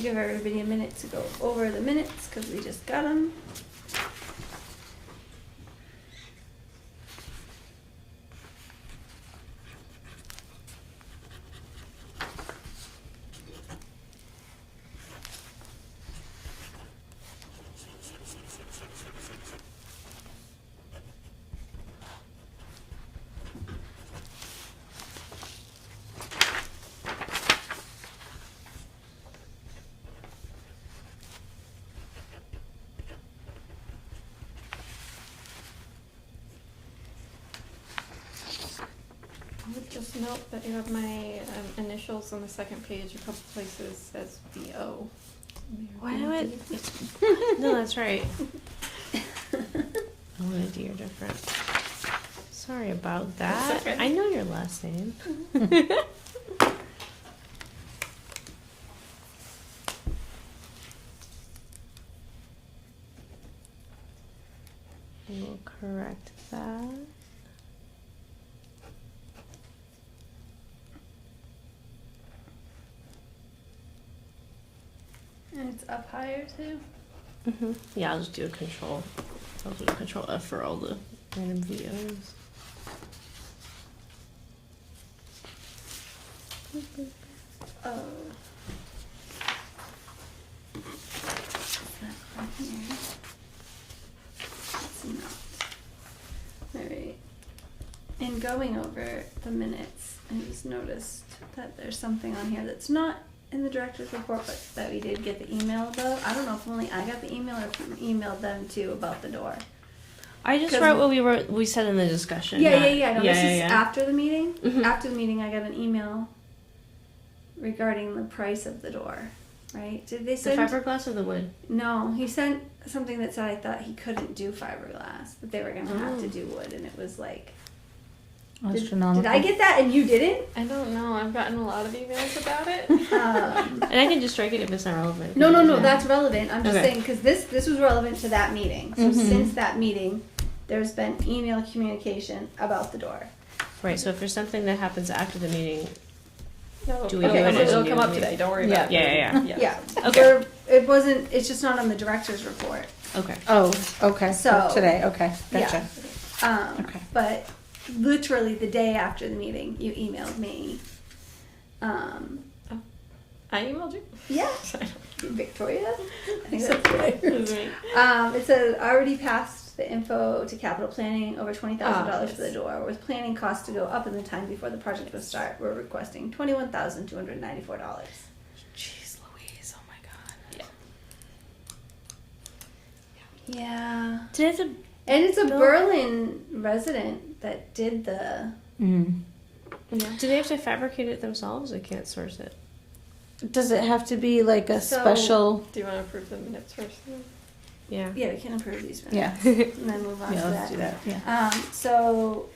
We'll give everybody a minute to go over the minutes because we just got them. I would just note that you have my initials on the second page, a couple places as BO. Why do it? No, that's right. Oh, my dear, different. Sorry about that. That's okay. I know your last name. We'll correct that. And it's up higher too. Yeah, I'll just do a control. I'll do a control F for all the random videos. Oh. That's not here. It's not. Alright. In going over the minutes, I just noticed that there's something on here that's not in the director's report, but that we did get the email about. I don't know if only I got the email or if we emailed them too about the door. I just wrote what we said in the discussion. Yeah. No, yeah, this is yeah. after the meeting. Mhm. After the meeting, I got an email regarding the price of the door. Right? Did they The send? fiberglass or the wood? No, he sent something that said I thought he couldn't do fiberglass, but they were gonna have to do wood, and it was like. Astronomical. Did I get that and you didn't? I don't know. I've gotten a lot of emails about it. And I can just strike it if it's not relevant. No, Yeah. that's relevant. I'm just Okay. saying because this was relevant to that meeting. So since that meeting, there's been email communication about the door. Right, so if there's something that happens after the meeting, No, Do we okay, do it so as a it'll new come up meeting? today. Don't worry Yeah. about it. Yeah. Yeah. Okay. It wasn't. It's just not on the director's report. okay. Oh, okay. So- Today, okay, gotcha. Yeah. Okay. But literally the day after the meeting, you emailed me. I emailed you. Yeah. Victoria. I think that's right. It was me. It says already passed the info to capital planning over $20,000 yes. for the door. With planning costs to go up in the time before the project will start, we're requesting $21,294. Jeez Louise, oh my god. Yeah. Did it have to, And it's a Bill? Berlin resident that did the. Mm. Yeah. do they have to fabricate it themselves? They can't source it. Does it have to be like a So- special? Do you want to approve the minutes first? Yeah. Yeah, we can approve these minutes. Yeah. And then move on Yeah, to let's do that. Yeah. So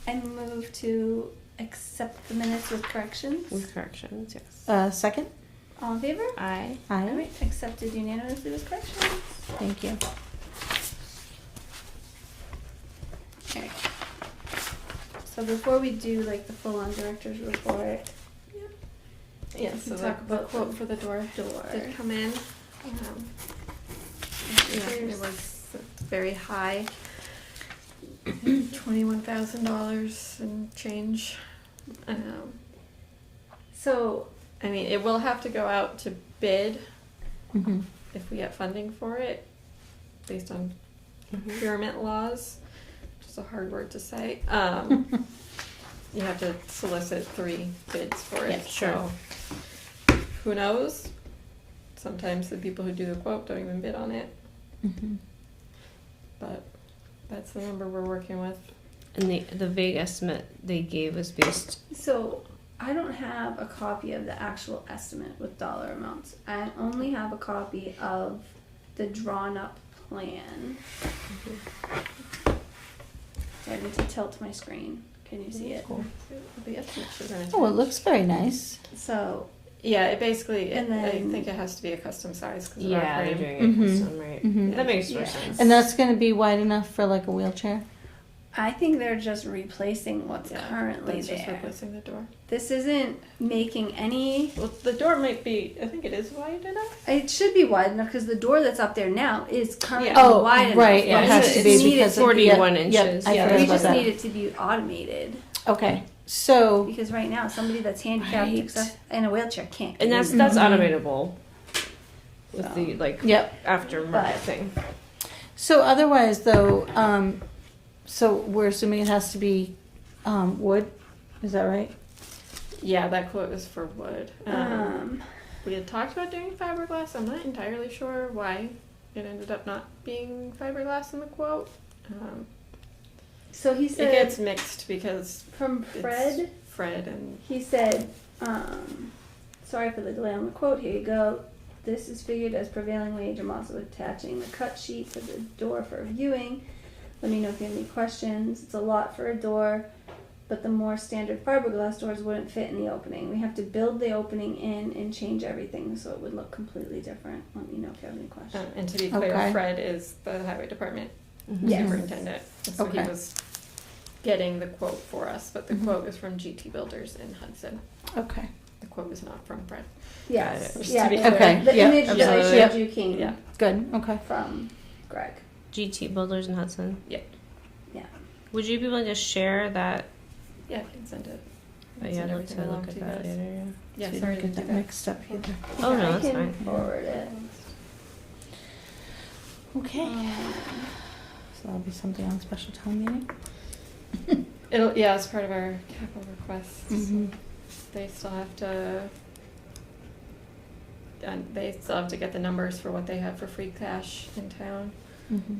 I move to accept the minutes with corrections. With corrections, yes. Second. All in favor? I. All Aye. right, accepted unanimously with corrections. Thank you. Okay. So before we do like the full-on director's report, Yeah, We so can the, talk the about quote the for the door door. did come in. Yeah, it was very high. $21,000 and change. So I mean, it will have to go out to bid Mm-hmm. if we get funding for it, based on procurement laws, which is a hard word to say. You have to solicit 3 bids for it. Yeah, sure. So who knows? Sometimes the people who do the quote don't even bid on it, Mm-hmm. but that's the number we're working with. And the vague estimate they gave was based. So I don't have a copy of the actual estimate with dollar amounts. I only have a copy of the drawn up plan. So I need to tilt my screen. Can you see it? Cool. The estimate should have been Oh, it looks very nice. So Yeah, it basically, And I then- think it has to be a custom size. 'Cause of Yeah, our they're frame. doing it Mhm. custom, right? Mhm. That makes more Yeah. sense. And that's going to be wide enough for like a wheelchair? I think they're just replacing what's currently That's just there. replacing the door. This isn't making any. Well, the door might be, I think it is wide enough. It should be wide enough because the door that's up there now is currently Oh, wide enough. right. It but we has just to be need it because to of- 41 yep, inches. I Yeah. forgot We about just that. need it to be automated Okay, so because right now somebody that's handicapped Right. in a wheelchair can't. And get that's in. automatable with the like yep. aftermarket But- thing. So otherwise, though, so we're assuming it has to be wood. Is that right? Yeah, that quote is for wood. Um, We had talked about doing fiberglass. I'm not entirely sure why it ended up not being fiberglass in the quote. so he It said gets mixed because from Fred. it's Fred and He said, sorry for the delay on the quote, here you go. This is figured as prevailing wage. I'm also attaching the cut sheet for the door for viewing. Let me know if you have any questions. It's a lot for a door, but the more standard fiberglass doors wouldn't fit in the opening. We have to build the opening in and change everything so it would look completely different. Let me know if you have any questions. and to be clear, Okay. Fred is the highway department Yes. superintendent. So Okay. he was getting the quote for us, but the quote is from GT Builders in Hudson. Okay. The quote is not from Fred. Yes. Just Yeah. to be the- clear. The Yeah, image that I absolutely. showed you came Yeah. Good. Okay. from Greg. GT Builders in Hudson. Yeah. Yeah. Would you be willing to share that? Yeah, I can send it. Oh, Send yeah, I'd like everything to along look at you that guys. later. Yeah. Yeah, So you sorry don't to get do that that. mixed up either. Oh, no, I that's can fine. forward it. Okay. So that'll be something on special town meeting. It'll, yeah, it's part of our capital requests. Mm-hmm. They still have to, and they still have to get the numbers for what they have for free cash in town. Mm-hmm.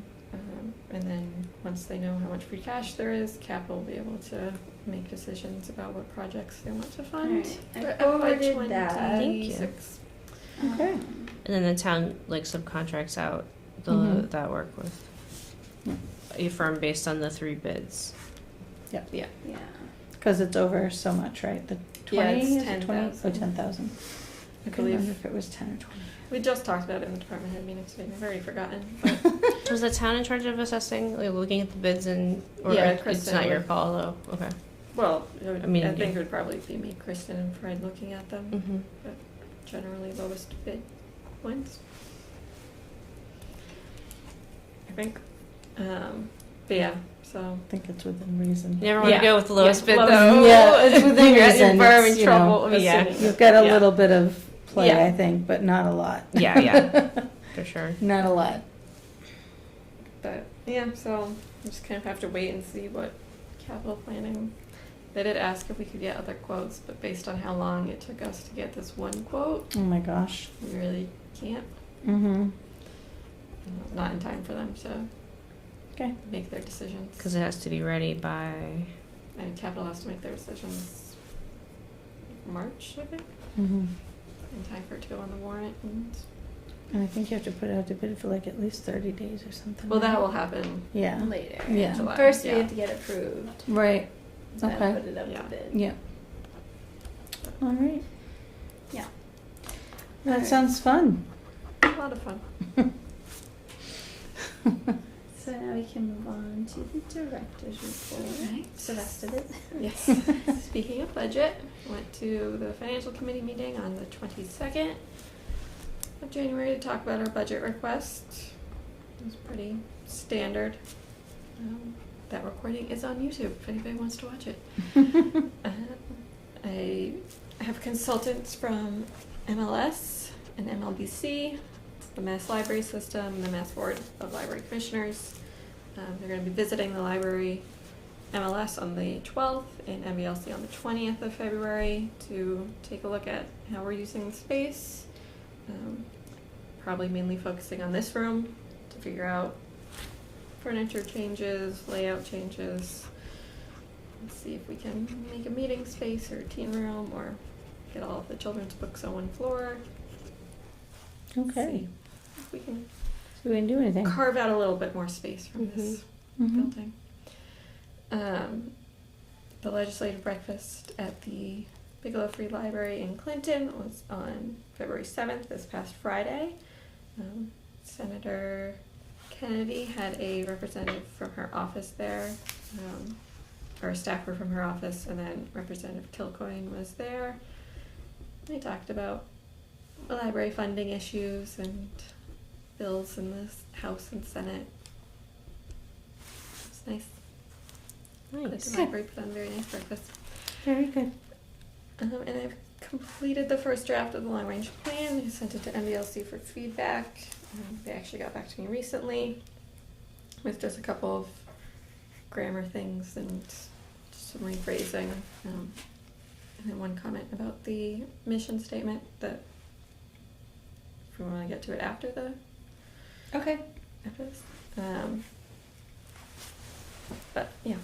And then once they know how much free cash there is, capital will be able to make decisions about what projects they want to fund. Alright, I for forwarded that. Thank you. 26. Okay. Um, And then the town like subcontracts out the Mhm. that work with Yeah. a firm based on the 3 bids. Yeah. Yeah. Because it's over so much, right? The 20? Yeah, it's is it 10,000. 20? Oh, 10,000. I couldn't remember believe if it was 10 or 20. we just talked about it in the department head meeting today. I've already forgotten. But Was the town in charge of assessing, like looking at the bids and, or Yeah, it's Kristen not your would. call though? Okay. well, it would, I mean, I think yeah. it would probably be me, Kristen, and Fred looking at them. Mm-hmm. But generally, lowest bid wins. I think. But yeah, so. I think it's within reason. You never want Yeah. to go with the lowest Yeah, bid lowest- though. Yeah, it's within You're at reason. your firm It's, in you trouble. know, Yeah. You've got a Yeah. little bit of play, Yeah. I think, but not a lot. Yeah, yeah. For sure. Not a lot. But yeah, so we just kind of have to wait and see what capital planning. They did ask if we could get other quotes, but based on how long it took us to get this one quote, Oh my gosh. we really can't. Mm-hmm. Not in time for them to Okay. make their decisions. Because it has to be ready by. And capital has to make their decisions March, I think, Mm-hmm. in time for it to go on the warrant. And I think you have to put it out to bid for like at least 30 days or something. Well, that right? will happen. Yeah. Later. Yeah. July, First, we yeah. have to get approved. Right. Then Okay. put it up Yeah. to bid. Yeah. All right. Yeah. That Alright. sounds fun. A lot of fun. So now we can move on to the director's report. Right. The rest of it. Yes. Speaking of budget, went to the financial committee meeting on the 22nd of January to talk about our budget request. It was pretty standard. That recording is on YouTube if anybody wants to watch it. I have consultants from MLS and MLBC, the Mass Library System, the Mass Board of Library Commissioners. They're going to be visiting the library MLS on the 12th and MBLC on the 20th of February to take a look at how we're using the space. Probably mainly focusing on this room to figure out furniture changes, layout changes. Let's see if we can make a meeting space or a teen room or get all of the children's books on one floor. Okay. See if we can So we didn't do anything. carve out a little bit more space from this Mhm. building. The legislative breakfast at the Bigelow Free Library in Clinton was on February 7th, this past Friday. Senator Kennedy had a representative from her office there or a staffer from her office, and then Representative Kilcoyne was there. They talked about library funding issues and bills in the House and Senate. It's nice. Nice. The library put on a very nice breakfast. Very good. And I've completed the first draft of the long-range plan. I sent it to MBLC for feedback. They actually got back to me recently with just a couple of grammar things and just some rephrasing. And then one comment about the mission statement that if we want to get to it after the Okay. after this. But yeah.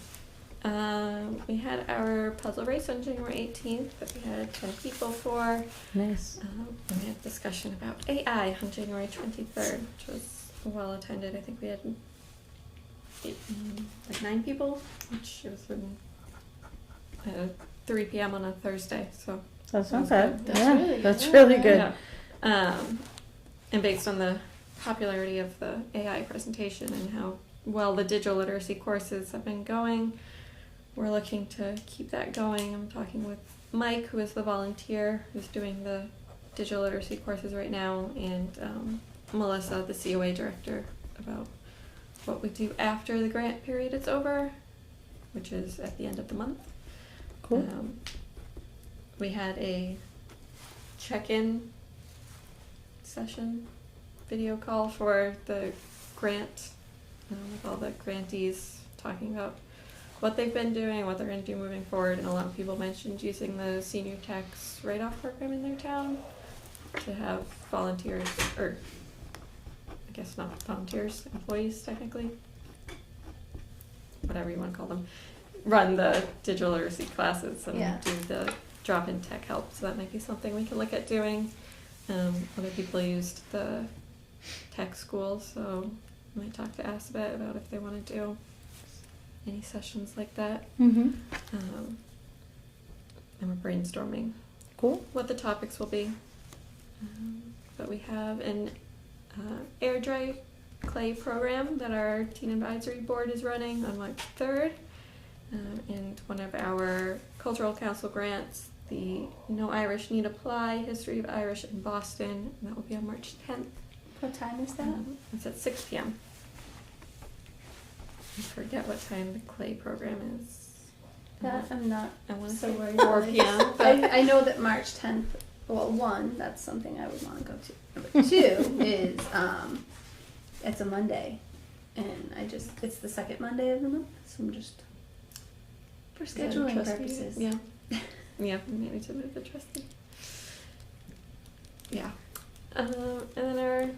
We had our puzzle race on January 18th that we had 10 people for. Nice. And we had a discussion about AI on January 23rd, which was well attended. I think we had like 9 people, which was at 3 p.m. on a Thursday. So That's that not was bad. good. Yeah, really that's good. really good. Yeah. And based on the popularity of the AI presentation and how well the digital literacy courses have been going, we're looking to keep that going. I'm talking with Mike, who is the volunteer who's doing the digital literacy courses right now, and Melissa, the COA director, about what we do after the grant period is over, which is at the end of the month. Cool. We had a check-in session video call for the grant, with all the grantees talking about what they've been doing, what they're going to do moving forward, and a lot of people mentioned using the senior tax write-off program in their town to have volunteers, or I guess not volunteers, employees technically, whatever you want to call them, run the digital literacy classes and Yeah. do the drop-in tech help. So that might be something we can look at doing. Other people used the tech school, so I might talk to Asabet about if they want to do any sessions like that. Mm-hmm. And we're brainstorming Cool. what the topics will be. But we have an air dry clay program that our teen advisory board is running on March 3rd. And one of our cultural council grants, the No Irish Need Apply, History of Irish in Boston, and that will be on March 10th. What time is that? It's at 6 p.m. I forget what time the clay program is. That I'm not I want to so say worried 4 about. p.m. But I know that March 10th, well, 1, that's something I would want to go to. Number 2 is, it's a Monday. And it's the second Monday of the month, so I'm just, for is that a scheduling trustee? purposes. Yeah. Yeah, maybe to move the trustee. Yeah. And then our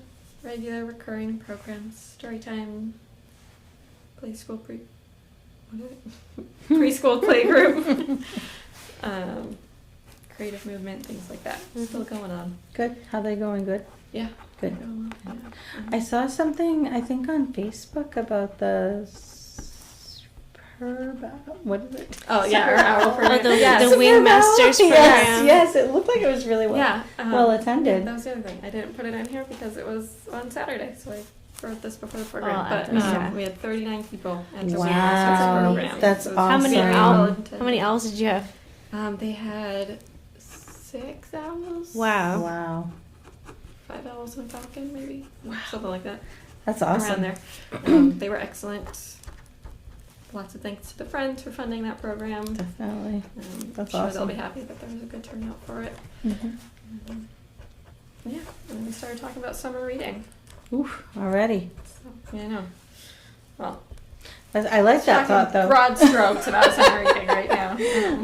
regular recurring programs, story time, play school what is it? Preschool playgroup, creative movement, things like that. Still going on. Good. How they going? Good. Yeah. Good. Going well. I saw something, I think, on Facebook about the what is it? Oh yeah, our owl Oh, program. the Yes. Wing Masters program. Yes, yes, it looked like it was really well. Yeah. well attended. Yeah, that was the other thing. I didn't put it in here because it was on Saturday, so I wrote this before the program. Oh, but yeah. We had 39 people at the Wow. Wing Masters program. That's So it was How many awesome. very owls? well How attended. many owls did you have? They had 6 owls. Wow. Wow. 5 owls and a falcon, maybe. Something like that. That's Around awesome. there. They were excellent. Lots of thanks to the Friends for funding that program. Definitely. I'm That's sure they'll awesome. be happy that there was a good turnout for it. Mhm. Yeah, and then we started talking about summer reading. Oof, already. So, yeah, I know. Well, I like that talking thought, though. broad strokes about summer reading right now.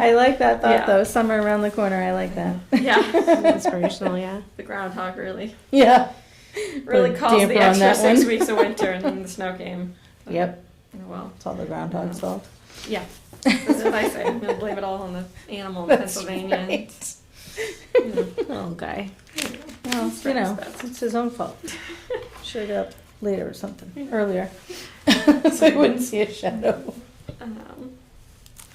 I like that thought, Yeah. though. Summer around the corner. I like that. Yeah, Inspirational, yeah. the groundhog really Yeah. really Put a calls damper the on extra that 6 one. weeks of winter and then the snow came. So, Yep. oh, well, It's all the groundhog's fault. yeah. That's what I say. I'm gonna blame it all on the animal in That's Pennsylvania. right. You know, Oh, guy. Well, you Stress know, best. it's his own fault. Should have got up later or something, earlier. So he wouldn't see a shadow.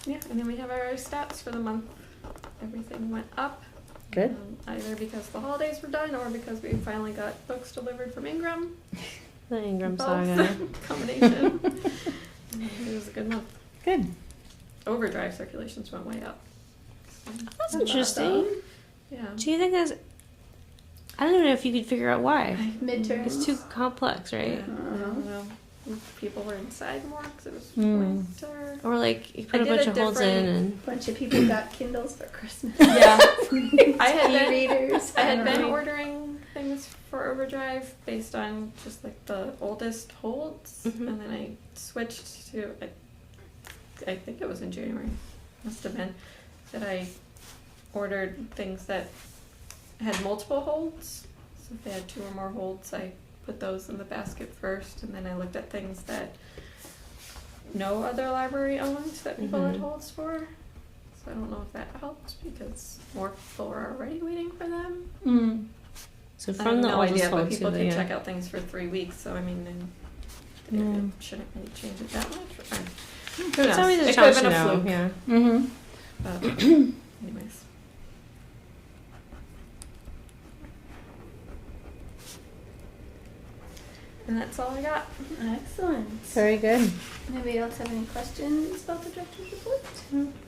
Yeah, and then we have our stats for the month. Everything went up. Good. Either because the holidays were done or because we finally got books delivered from Ingram. The Ingram Both. Saga. Combination. It was a good month. Good. overdrive circulations went way up. That's That's interesting. awesome. Yeah. Do you think that's? I don't even know if you could figure out why. Midterms. It's too complex, Yeah, right? I don't know. If people were inside more because it was winter. Or like you put I a did bunch a of holds in different- and. Bunch of people got Kindles for Christmas. Yeah. I had E-readers. I had been don't know. ordering things for overdrive based on just like the oldest holds, Mhm. and then I switched to. I think it was in January, must have been, that I ordered things that had multiple holds. So if they had 2 or more holds, I put those in the basket first, and then I looked at things that no other library owned that people had Mhm. holds for. So I don't know if that helped because more people were already waiting for them. Mm. So I have from the no oldest idea, but hold people to can the check out things for 3 weeks. So I mean, then Yeah. it shouldn't really change it that much. Or, who It's knows? always a It could have challenge to been a know. fluke. Yeah. Mm-hmm. But anyways. And that's all I got. Excellent. Very good. Anybody else have any questions about the director's report?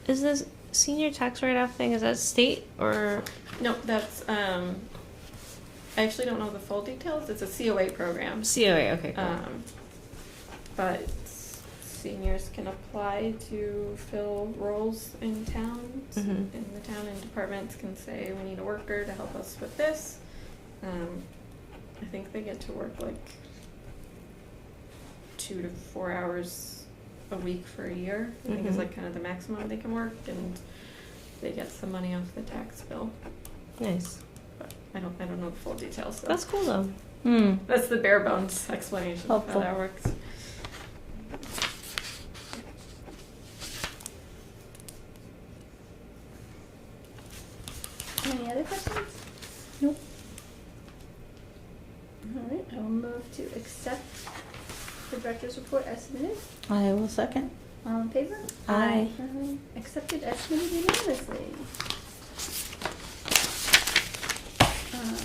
Is this senior tax write-off thing? Is that state or? No, that's I actually don't know the full details. It's a COA program. COA, okay, cool. But seniors can apply to fill roles in towns. Mhm. In the town, and departments can say, we need a worker to help us with this. I think they get to work like 2 to 4 hours a week for a year. I think is Mhm. like kind of the maximum they can work, and they get some money off the tax bill. Nice. But I don't know the full details. So That's cool though. Mm. that's the bare bones explanation of Helpful. how that works. Any other questions? Nope. All right, I will move to accept the director's report as submitted. I will second. All in favor? Aye. Accepted as submitted unanimously. Um,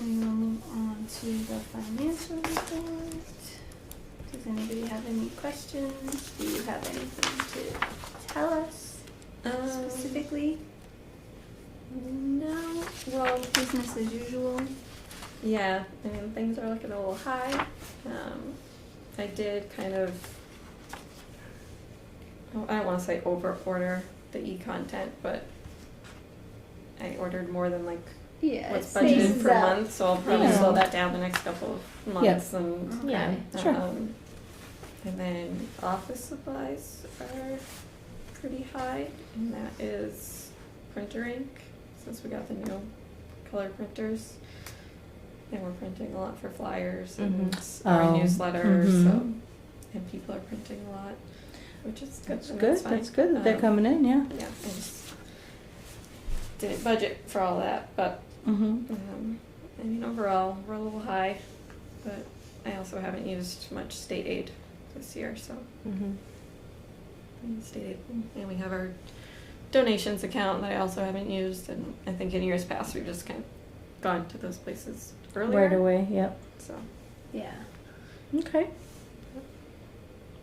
We will move on to the financial report. Does anybody have any questions? Do you have anything to tell us specifically? No. Well, Business as usual. yeah. I mean, things are looking a little high. I did kind of. I don't want to say over order the e-content, but I ordered more than like Yeah, what's it budgeted spaces per out. month, so I'll probably Yeah. slow that down the next couple of months. And Yeah. Sure. And then office supplies are pretty high, and that is printer ink, since we got the new color printers. And we're printing a lot for flyers and our Oh. newsletters, Mhm. so, and people are printing a lot, which is good. That's and good. fine. That's good that they're Um, coming in, yeah. Yeah, I just didn't budget for all that, but Mm-hmm. I mean, overall, we're a little high, but I also haven't used much state aid this year, so Mm-hmm. state aid, and we have our donations account that I also haven't used, and I think in years past we've just kind of gone to those places earlier. Right away, yep. So Yeah. Okay.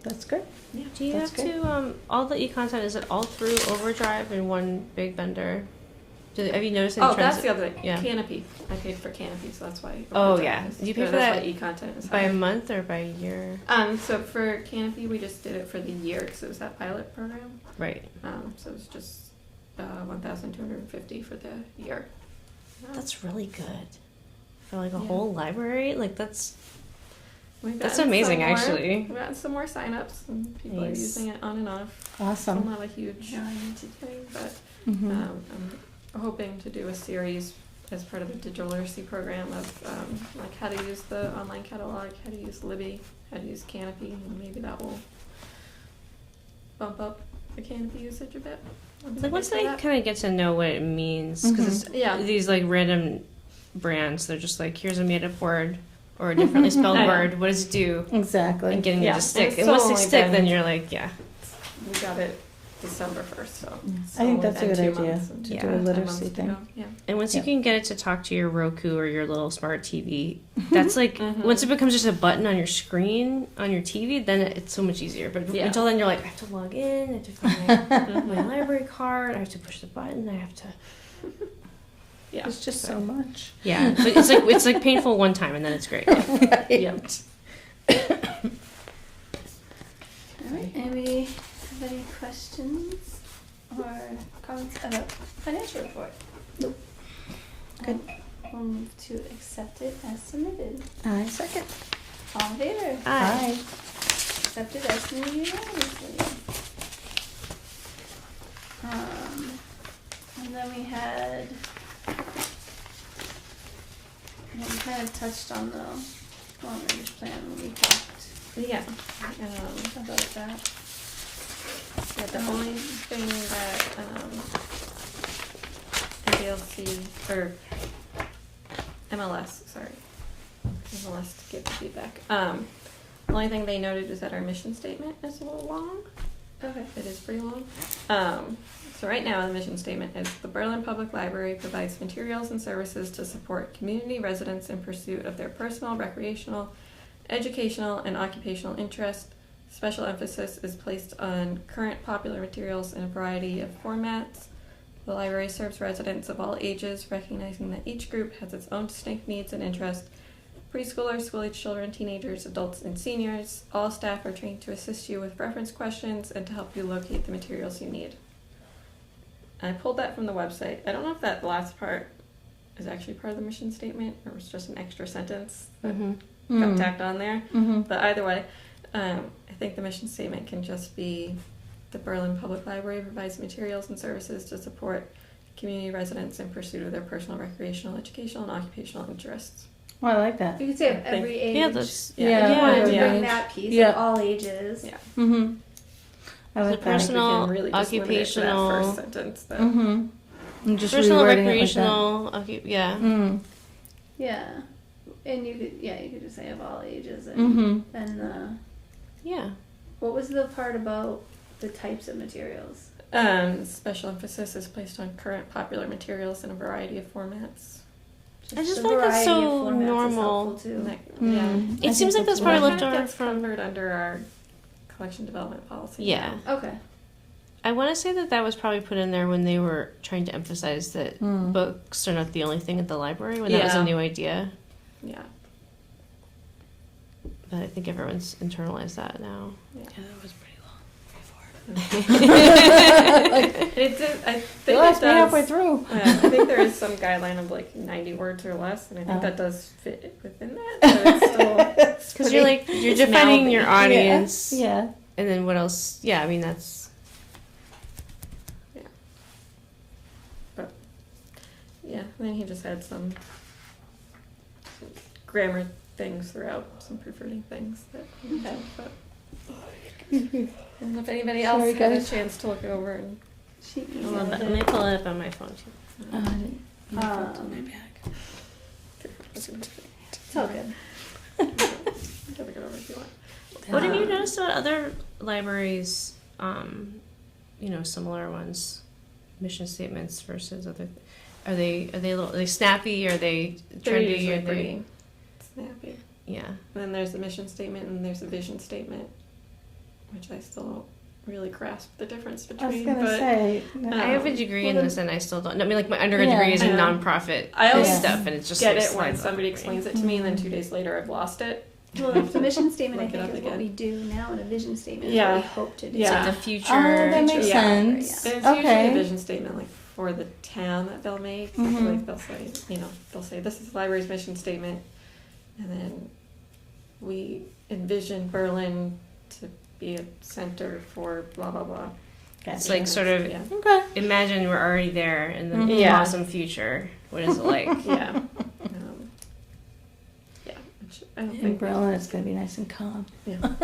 That's good. yeah, Do you That's have to all the e-content? Is it all through Overdrive and one big vendor? Have you noticed any oh, trends? that's the other thing. Yeah. Canopy. I paid for Canopy, so that's why. Oh, Overdrive yeah. is- Do you pay or for that's that why e-content is by a higher. month or by a year? So for Canopy, we just did it for the year because it was that pilot program. Right. So it was just 1,250 for the year. That's really good for like a Yeah. whole library. Like that's We've That's gotten amazing, some more. actually. We've gotten some more signups, and people are Nice. using it on and off. Still Awesome. not a huge thing, but Mm-hmm. I'm hoping to do a series as part of the digital literacy program of like how to use the online catalog, how to use Libby, how to use Canopy, and maybe that will bump up the Canopy usage a bit. like once they kind of get to know what it means, because Yeah. these like random brands, they're just like, here's a made up word or a differently spelled I know. word. What does it do? Exactly. And getting Yeah, them to stick. and And it's once they only stick, been- then you're like, yeah. we got it December 1st, so. I think that's a good within 2 idea months and to Yeah. do a 10 literacy months to thing. go. Yeah. And once you Yep. can get it to talk to your Roku or your little smart TV, that's like Mhm. once it becomes just a button on your screen on your TV, then it's so much easier. But Yeah. until then, you're like, I have to log in, I have to find my library card, I have to push the button, I have to. Yeah. It's just so much. Yeah, but it's like painful one time and then it's great. Right. Yeah. Alright, anybody have any questions or comments about financial report? Nope. Good. We'll move to accept it as submitted. I second. All in favor? Aye. Accepted as submitted unanimously. And then we had, we kind of touched on the long-range plan when we talked Yeah. about that. Yeah, the only thing that MLC or MLS, sorry, MLS to give feedback. The only thing they noted is that our mission statement is a little long. Okay. It is pretty long. So right now the mission statement is the Berlin Public Library provides materials and services to support community residents in pursuit of their personal, recreational, educational, and occupational interests. Special emphasis is placed on current popular materials in a variety of formats. The library serves residents of all ages, recognizing that each group has its own distinct needs and interests. Preschoolers, school-age children, teenagers, adults, and seniors. All staff are trained to assist you with reference questions and to help you locate the materials you need. I pulled that from the website. I don't know if that last part is actually part of the mission statement or was just an extra sentence that got tacked on there. Mm-hmm. But either way, I think the mission statement can just be the Berlin Public Library provides materials and services to support community residents in pursuit of their personal, recreational, educational, and occupational interests. Well, I like that. You could say of I think- every age. Yeah, that's Yeah, I just wanted to yeah. bring that piece Yeah. of all ages. Yeah. Mm-hmm. I like The that. person- Personal, I think we can really just limit it to occupational- that first sentence. That, Mm-hmm. And just Personal, rewording it like recreational, yeah. that. Mm. Yeah. And you could just say of all ages and Mm-hmm. then Yeah. what was the part about the types of materials? Special emphasis is placed on current popular materials in a variety of formats. I just the feel like that's variety of so formats is normal. helpful, too. And that- Mm. Yeah. I It think seems like that's well, probably Well, left that over gets from. covered under our collection development policy. Yeah. Okay. I want to say that was probably put in there when they were trying to emphasize that Mm. books are not the only thing at the library, when that was Yeah. a new idea. Yeah. But I think everyone's internalized that now. Yeah. that was pretty long It did, I They think lost it me does. halfway through. I think there is some guideline of like 90 words or less, and I think Oh. that does fit within that. But it's still, Because you're like, you're It's defining your mouthy. audience. Yeah. And then what else? Yeah, I mean, that's. yeah. And then he just had some grammar things throughout, some proofreading things that he had. But and if anybody else Sorry, had a guys. chance to look it over and She I love that. Let me pull it up on my phone too. I didn't. Um, My bag. It's all good. look it over if you want. What have you noticed about other libraries? Similar ones, mission statements versus other. Are they are they snappy? Are they They're trendy? usually Are they? pretty snappy. Yeah. And then there's the mission statement and there's a vision statement, which I still don't really grasp the difference I was between. gonna but say. I have a degree in well, this, and I still don't. I mean, like my undergrad Yeah. degree is in I know. nonprofit I always stuff, and it's just get like it when slides somebody off the explains it to me, and then 2 days later I've lost it. Well, the mission statement, I Look it think, up is what again. we do now, and a vision statement is Yeah. what we hope to do. brain. Yeah. So the future. Oh, that makes Yeah. sense. Yeah. And it's usually Okay. a vision statement like for the town that they'll make. So, Mhm. like they'll say, they'll say this is the library's mission statement, and then we envision Berlin to be a center for blah blah blah. It's like sort of Yeah. Okay. imagine we're already there in the Mhm. Yeah. awesome future. What is it like? Yeah. Which I don't In think. Berlin, it's gonna be nice and calm. Yeah.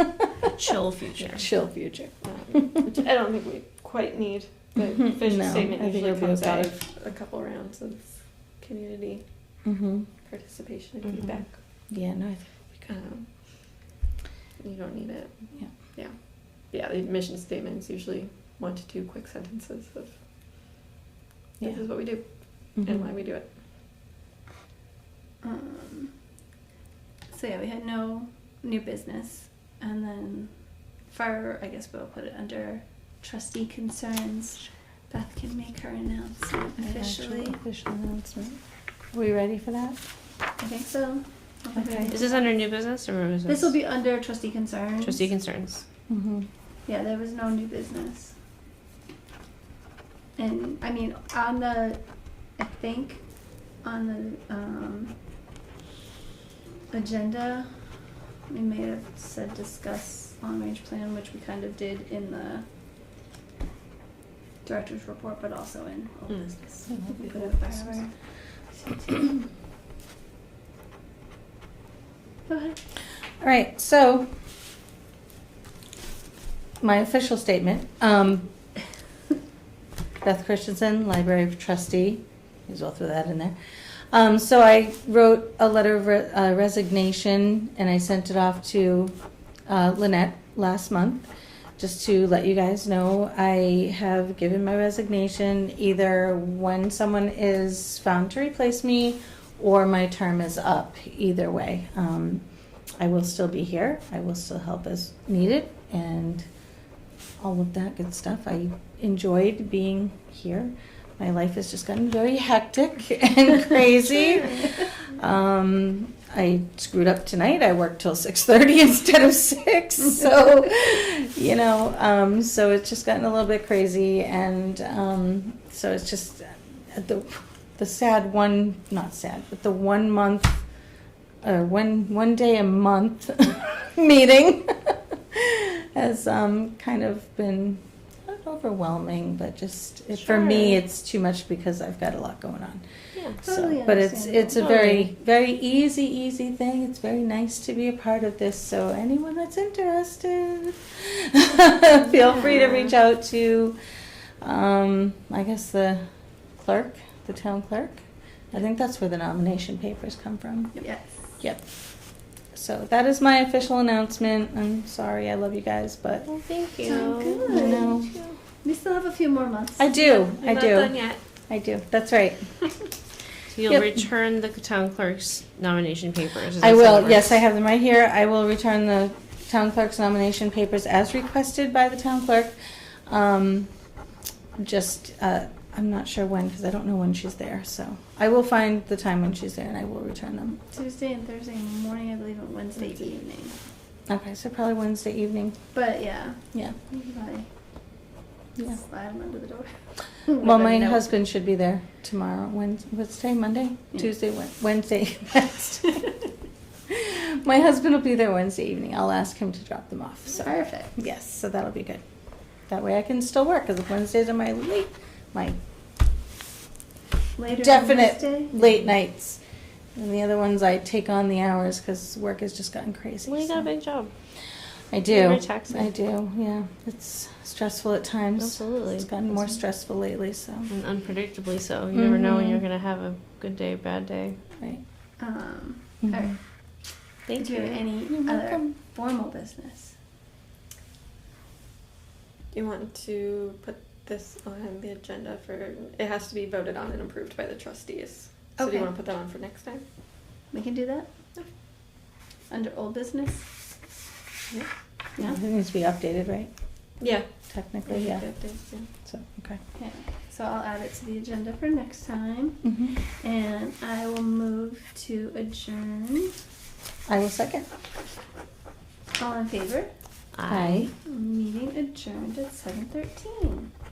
Chill future. Yeah. Chill future. Which I don't think we quite need. The vision No, statement I think usually it'll be comes out okay. of a couple rounds of community Mm-hmm. participation and Mhm. feedback. Yeah. No, I think we could. You don't need it. Yeah. Yeah. yeah, the mission statement is usually 1 to 2 quick sentences of this is what we do and why we do it. So yeah, we had no new business, and then fire, I guess we'll put it under trustee concerns. Beth can make her announcement officially. Official announcement. Are we ready for that? I think so. Okay. Is this under new business or business? This will be under trustee concerns. Trustee concerns. Mm-hmm. Yeah, there was no new business. And I mean, on the, I think, on the agenda, we may have said discuss long-range plan, which we kind of did in the director's report, but also in old business. We put it wherever. Go ahead. All right, so my official statement. Beth Christensen, Library Trustee. May as well throw that in there. So I wrote a letter of resignation, and I sent it off to Lynette last month, just to let you guys know I have given my resignation either when someone is found to replace me or my term is up. Either way, I will still be here. I will still help as needed, and all of that good stuff. I enjoyed being here. My life has just gotten very hectic and crazy. I screwed up tonight. I worked till 6:30 instead of 6. So, you know, so it's just gotten a little bit crazy, and so it's just the sad one, not sad, but the 1 month, one day a month meeting has kind of been not overwhelming, but just for me it's too much because I've got a lot going on. Yeah. Totally But it's a Totally. very easy thing. It's very nice to be a part of this. So anyone that's interested, feel free to reach out to I guess the clerk, the town clerk. I think that's where the nomination papers come from. Yes. Yep. So that is my official announcement. I'm sorry, I love you guys, but Well, thank you. So good. I know. We still have a few more months. I do. You're I not do. done yet. I do. That's right. So you'll Yep. return the town clerk's nomination papers. Is I that how will. it Yes, works? I have them right here. I will return the town clerk's nomination papers as requested by the town clerk. I'm not sure when, because I don't know when she's there. So I will find the time when she's there, and I will return them. Tuesday and Thursday morning, I believe, and Wednesday evening. Okay, so probably Wednesday evening. But yeah, Yeah. you can probably Yeah. slide them under the door. Well, my Let me know. husband should be there tomorrow. What's today? Monday? Yeah. Tuesday? Wednesday? Wednesday. My husband will be there Wednesday evening. I'll ask him to drop them off. So Perfect. yes, so that'll be good. That way I can still work, because Wednesdays are my Later definite Wednesday? late nights. And the other ones I take on the hours because work has just gotten crazy. Well, you got a so. big job. I Very do. taxing. I do, yeah. It's stressful at times. Absolutely. It's gotten more stressful lately, so. And unpredictably so. You never know when Mhm. you're going to have a good day, bad day. Right. All Mhm. right. Thank Do you have you. any You're other welcome. formal business? Do you want to put this on the agenda for, it has to be voted on and approved by the trustees. So do Okay. you want to put that on for next time? We can do that? Yeah. Under old business? Yeah. Yeah, it needs to be updated, right? Yeah. Technically, yeah. Yeah. So, okay. Okay. So I'll add it to the agenda for next time. Mm-hmm. And I will move to adjourn. I will second. All in favor? Aye. Meeting adjourned at 7:13.